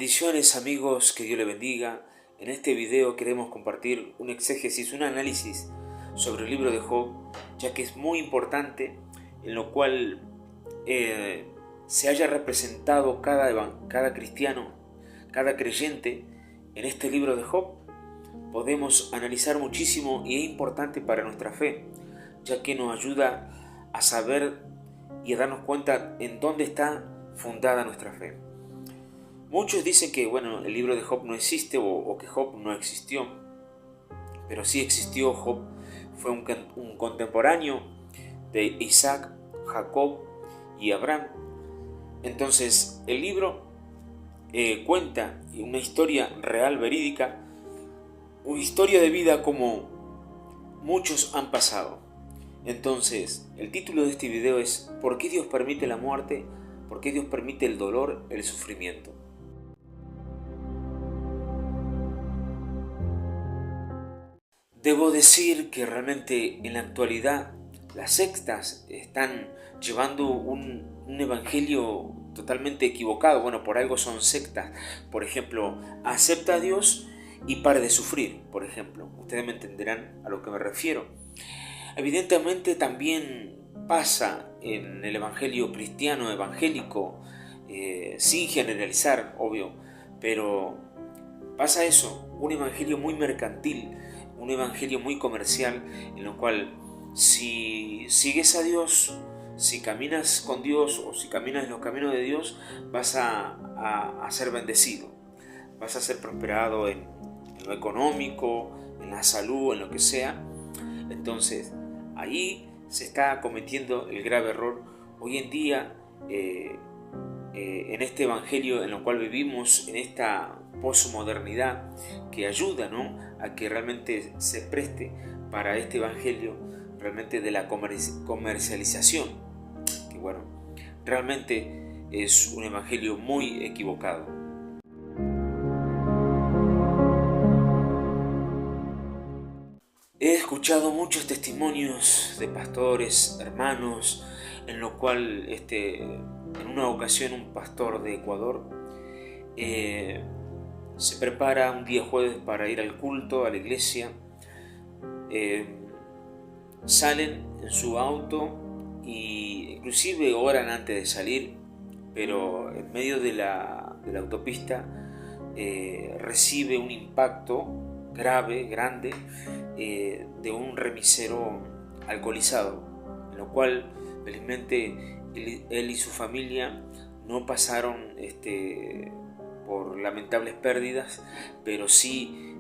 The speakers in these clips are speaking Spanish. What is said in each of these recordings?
Bendiciones amigos, que Dios le bendiga. En este video queremos compartir un exégesis, un análisis sobre el libro de Job, ya que es muy importante en lo cual se haya representado cada cristiano, cada creyente en este libro de Job. Podemos analizar muchísimo y es importante para nuestra fe, ya que nos ayuda a saber y a darnos cuenta en dónde está fundada nuestra fe. Muchos dicen que el libro de Job no existe o que Job no existió, pero sí existió. Job fue un contemporáneo de Isaac, Jacob y Abraham. Entonces el libro cuenta una historia real, verídica, una historia de vida como muchos han pasado. Entonces el título de este video es ¿por qué Dios permite la muerte? ¿Por qué Dios permite el dolor, el sufrimiento? Debo decir que realmente en la actualidad las sectas están llevando un evangelio totalmente equivocado. Por algo son sectas. Por ejemplo, acepta a Dios y pare de sufrir, por ejemplo. Ustedes me entenderán a lo que me refiero. Evidentemente también pasa en el evangelio cristiano, evangélico, sin generalizar, obvio, pero pasa eso, un evangelio muy mercantil, un evangelio muy comercial, en lo cual si sigues a Dios, si caminas con Dios o si caminas en los caminos de Dios, vas a ser bendecido, vas a ser prosperado en lo económico, en la salud, en lo que sea. Entonces, ahí se está cometiendo el grave error hoy en día en este evangelio en lo cual vivimos, en esta posmodernidad que ayuda, a que realmente se preste para este evangelio realmente de la comercialización, que realmente es un evangelio muy equivocado. He escuchado muchos testimonios de pastores, hermanos, en lo cual en una ocasión un pastor de Ecuador se prepara un día jueves para ir al culto, a la iglesia. Salen en su auto e inclusive oran antes de salir, pero en medio de la autopista recibe un impacto grande, de un remisero alcoholizado, en lo cual felizmente él y su familia no pasaron por lamentables pérdidas, pero sí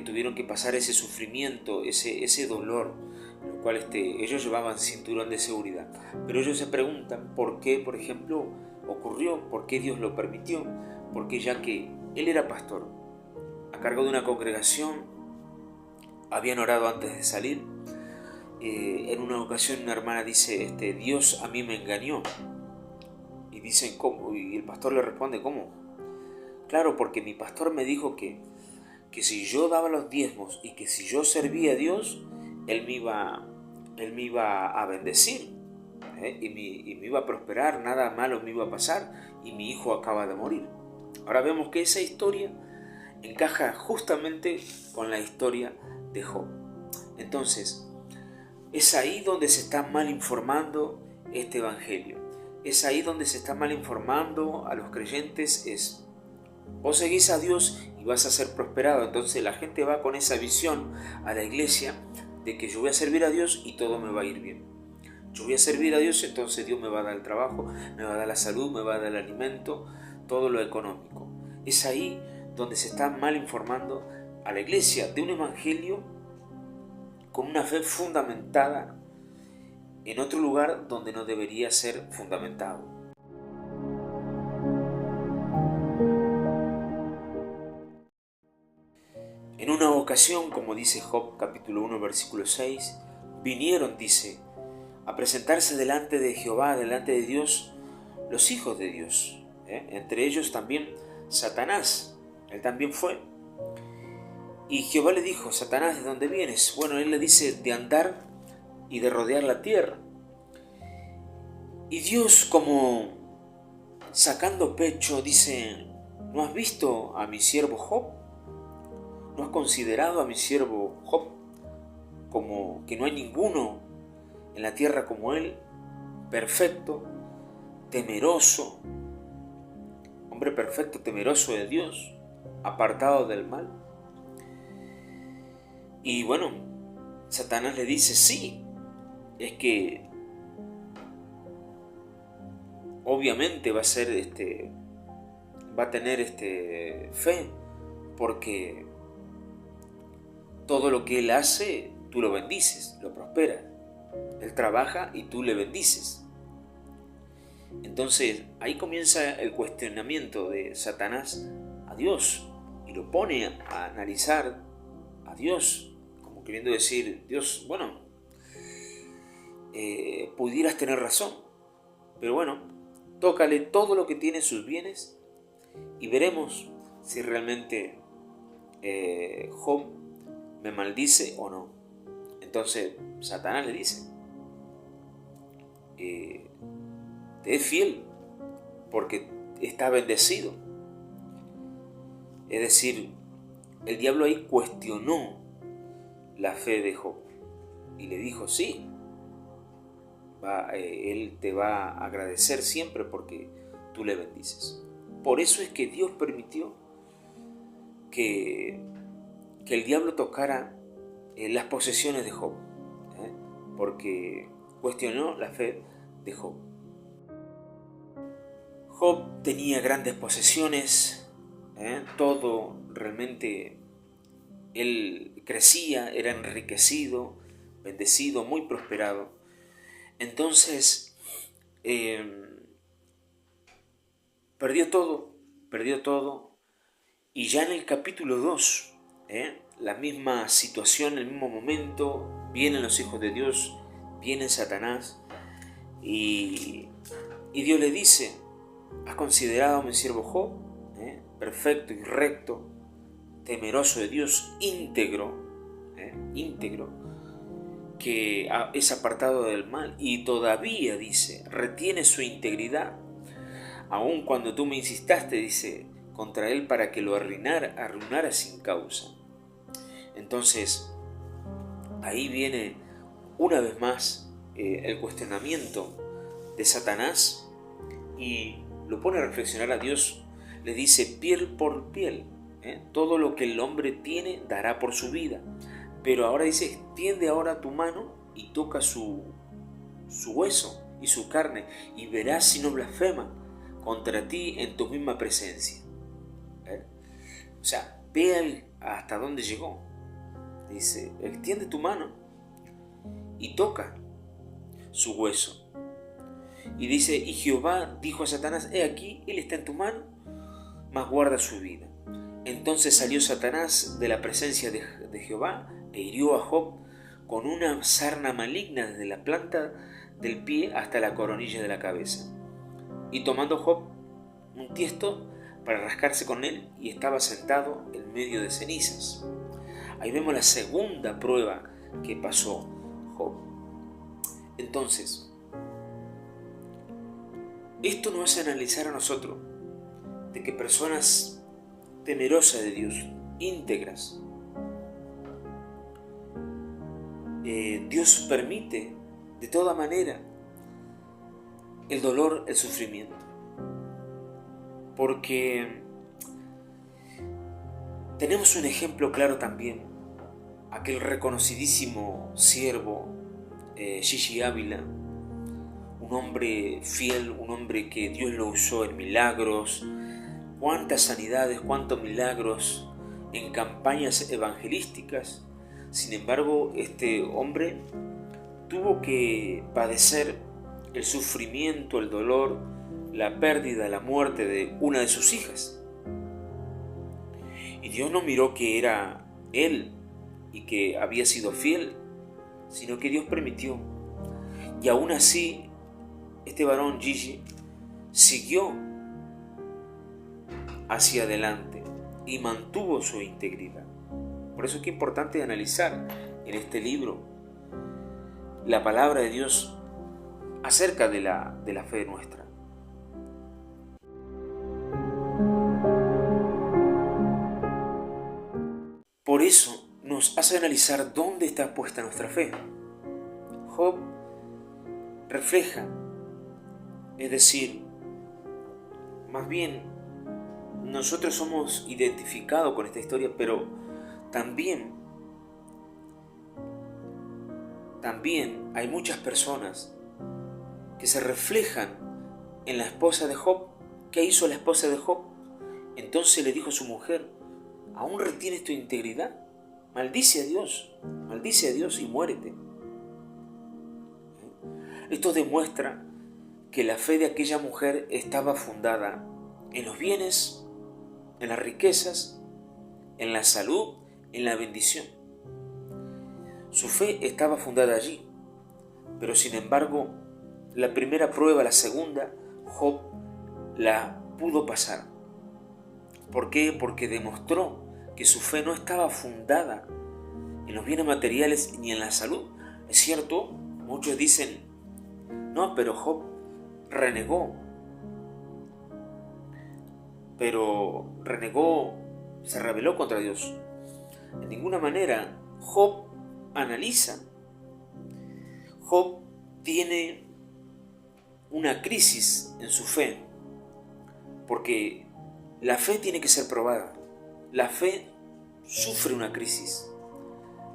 tuvieron que pasar ese sufrimiento, ese dolor, en lo cual ellos llevaban cinturón de seguridad. Pero ellos se preguntan por qué, por ejemplo, ocurrió, por qué Dios lo permitió, porque ya que él era pastor, a cargo de una congregación, habían orado antes de salir. En una ocasión una hermana dice, Dios a mí me engañó. Y dicen, ¿cómo? Y el pastor le responde, ¿cómo? Claro, porque mi pastor me dijo que si yo daba los diezmos y que si yo servía a Dios, Él me iba a bendecir, y me iba a prosperar, nada malo me iba a pasar, y mi hijo acaba de morir. Ahora vemos que esa historia encaja justamente con la historia de Job. Entonces, es ahí donde se está mal informando este evangelio. Es ahí donde se está mal informando a los creyentes. Vos seguís a Dios y vas a ser prosperado. Entonces la gente va con esa visión a la iglesia de que yo voy a servir a Dios y todo me va a ir bien. Yo voy a servir a Dios, entonces Dios me va a dar el trabajo, me va a dar la salud, me va a dar el alimento, todo lo económico. Es ahí donde se está mal informando a la iglesia de un evangelio con una fe fundamentada en otro lugar donde no debería ser fundamentado. En una ocasión, como dice Job capítulo 1 versículo 6, vinieron, dice, a presentarse delante de Jehová, delante de Dios, los hijos de Dios, entre ellos también Satanás, él también fue. Y Jehová le dijo, Satanás, ¿de dónde vienes? Él le dice, de andar y de rodear la tierra. Y Dios, como sacando pecho, dice, ¿no has visto a mi siervo Job? ¿No has considerado a mi siervo Job como que no hay ninguno en la tierra como él, perfecto, temeroso, hombre perfecto, temeroso de Dios, apartado del mal? Y bueno, Satanás le dice, sí, es que obviamente va a tener fe, porque todo lo que él hace, tú lo bendices, lo prosperas. Él trabaja y tú le bendices. Entonces ahí comienza el cuestionamiento de Satanás a Dios y lo pone a analizar a Dios, como queriendo decir, Dios, bueno, pudieras tener razón, pero bueno, tócale todo lo que tiene sus bienes y veremos si realmente Job me maldice o no. Entonces Satanás le dice, te es fiel porque está bendecido. Es decir, el diablo ahí cuestionó la fe de Job y le dijo, sí, él te va a agradecer siempre porque tú le bendices. Por eso es que Dios permitió que el diablo tocara las posesiones de Job, porque cuestionó la fe de Job. Job tenía grandes posesiones, todo realmente, él crecía, era enriquecido, bendecido, muy prosperado. Entonces, perdió todo, y ya en el capítulo 2, la misma situación, el mismo momento, vienen los hijos de Dios, viene Satanás, y Dios le dice, ¿has considerado a mi siervo Job? Perfecto y recto, temeroso de Dios, íntegro, que es apartado del mal y todavía, dice, retiene su integridad, aun cuando tú me insististe, dice, contra él para que lo arruinara sin causa. Entonces, ahí viene una vez más el cuestionamiento de Satanás y lo pone a reflexionar a Dios. Le dice, piel por piel, todo lo que el hombre tiene dará por su vida. Pero ahora dice, extiende ahora tu mano y toca su hueso y su carne y verás si no blasfema contra ti en tu misma presencia. O sea, ve hasta dónde llegó. Dice, extiende tu mano y toca su hueso. Y dice, y Jehová dijo a Satanás, he aquí, él está en tu mano, mas guarda su vida. Entonces salió Satanás de la presencia de Jehová e hirió a Job con una sarna maligna desde la planta del pie hasta la coronilla de la cabeza. Y tomando Job un tiesto para rascarse con él, y estaba sentado en medio de cenizas. Ahí vemos la segunda prueba que pasó Job. Entonces, esto nos hace analizar a nosotros de que personas temerosas de Dios, íntegras, Dios permite de toda manera el dolor, el sufrimiento, porque tenemos un ejemplo claro también, aquel reconocidísimo siervo Gigi Ávila, un hombre fiel, un hombre que Dios lo usó en milagros, cuántas sanidades, cuántos milagros en campañas evangelísticas. Sin embargo, este hombre tuvo que padecer el sufrimiento, el dolor, la pérdida, la muerte de una de sus hijas. Y Dios no miró que era él y que había sido fiel, sino que Dios permitió. Y aún así, este varón Gigi siguió hacia adelante y mantuvo su integridad. Por eso es que es importante analizar en este libro la palabra de Dios acerca de la fe nuestra. Por eso nos hace analizar dónde está puesta nuestra fe. Job refleja, es decir, más bien nosotros somos identificados con esta historia, pero también hay muchas personas que se reflejan en la esposa de Job. ¿Qué hizo la esposa de Job? Entonces le dijo a su mujer: ¿aún retienes tu integridad? Maldice a Dios y muérete. Esto demuestra que la fe de aquella mujer estaba fundada en los bienes, en las riquezas, en la salud, en la bendición. Su fe estaba fundada allí, pero sin embargo, la primera prueba, la segunda, Job la pudo pasar. ¿Por qué? Porque demostró que su fe no estaba fundada en los bienes materiales ni en la salud. Es cierto, muchos dicen: no, pero Job renegó. Se rebeló contra Dios. De ninguna manera. Job analiza. Job tiene una crisis en su fe, porque la fe tiene que ser probada. La fe sufre una crisis.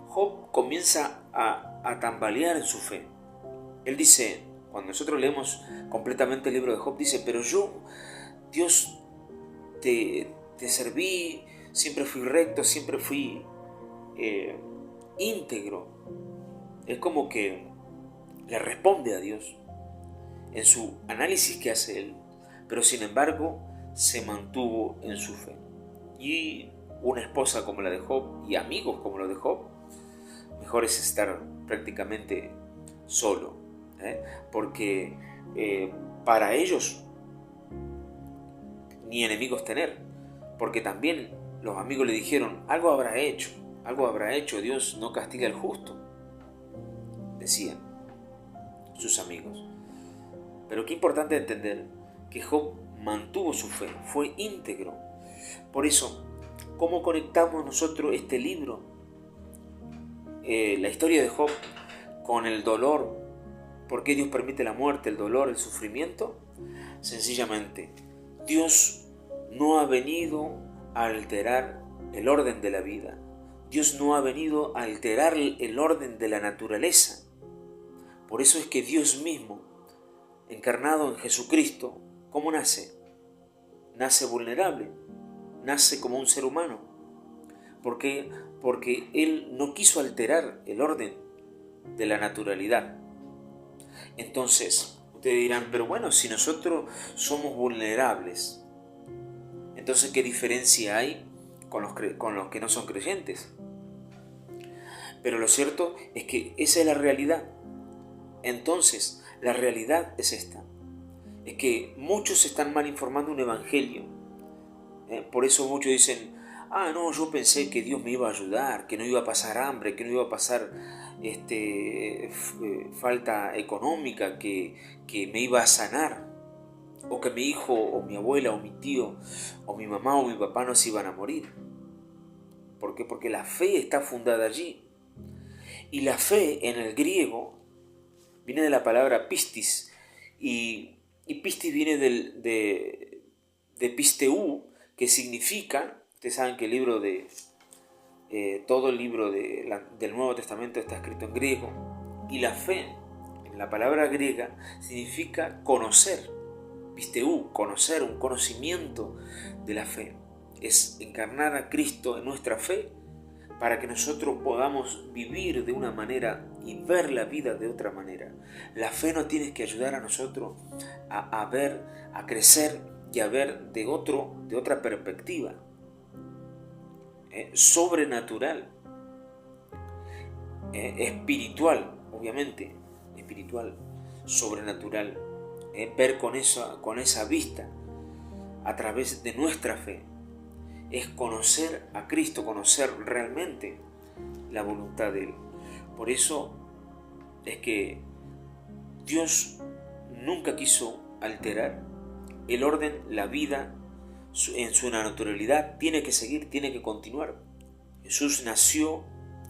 Job comienza a tambalear en su fe. Él dice, cuando nosotros leemos completamente el libro de Job, dice: pero yo, Dios, te serví, siempre fui recto, siempre fui íntegro. Es como que le responde a Dios en su análisis que hace él, pero sin embargo se mantuvo en su fe. Y una esposa como la de Job y amigos como los de Job, mejor es estar prácticamente solo, porque para ellos ni enemigos tener, porque también los amigos le dijeron: algo habrá hecho, Dios no castiga al justo, decían sus amigos. Pero qué importante entender que Job mantuvo su fe, fue íntegro. Por eso, ¿cómo conectamos nosotros este libro, la historia de Job, con el dolor? ¿Por qué Dios permite la muerte, el dolor, el sufrimiento? Sencillamente, Dios no ha venido a alterar el orden de la vida. Dios no ha venido a alterar el orden de la naturaleza. Por eso es que Dios mismo, encarnado en Jesucristo, ¿cómo nace? Nace vulnerable, nace como un ser humano. ¿Por qué? Porque Él no quiso alterar el orden de la naturalidad. Entonces, ustedes dirán: pero bueno, si nosotros somos vulnerables, entonces ¿qué diferencia hay con los que no son creyentes? Pero lo cierto es que esa es la realidad. Entonces, la realidad es esta: es que muchos están mal informando un evangelio. Por eso muchos dicen: no, yo pensé que Dios me iba a ayudar, que no iba a pasar hambre, que no iba a pasar falta económica, que me iba a sanar, o que mi hijo, o mi abuela, o mi tío, o mi mamá, o mi papá no se iban a morir. ¿Por qué? Porque la fe está fundada allí. Y la fe en el griego viene de la palabra pistis, y pistis viene de pisteu, que significa, ustedes saben que el libro todo el libro del Nuevo Testamento está escrito en griego, y la fe, en la palabra griega, significa conocer, pisteu, conocer, un conocimiento de la fe. Es encarnar a Cristo en nuestra fe para que nosotros podamos vivir de una manera y ver la vida de otra manera. La fe nos tiene que ayudar a nosotros a ver, a crecer y a ver de otra perspectiva, sobrenatural, espiritual, obviamente, espiritual, sobrenatural, ver con esa vista a través de nuestra fe. Es conocer a Cristo, conocer realmente la voluntad de Él. Por eso es que Dios nunca quiso alterar el orden, la vida en su naturalidad. Tiene que seguir, tiene que continuar. Jesús nació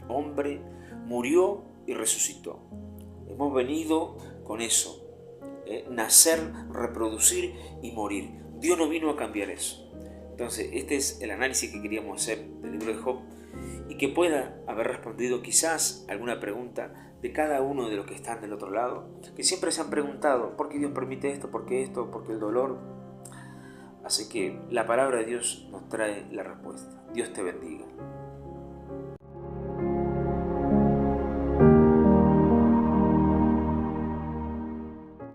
hombre, murió y resucitó. Hemos venido con eso, nacer, reproducir y morir. Dios no vino a cambiar eso. Entonces, este es el análisis que queríamos hacer del libro de Job y que pueda haber respondido quizás alguna pregunta de cada uno de los que están del otro lado, que siempre se han preguntado, ¿por qué Dios permite esto? ¿Por qué esto? ¿Por qué el dolor? Así que la palabra de Dios nos trae la respuesta. Dios te bendiga.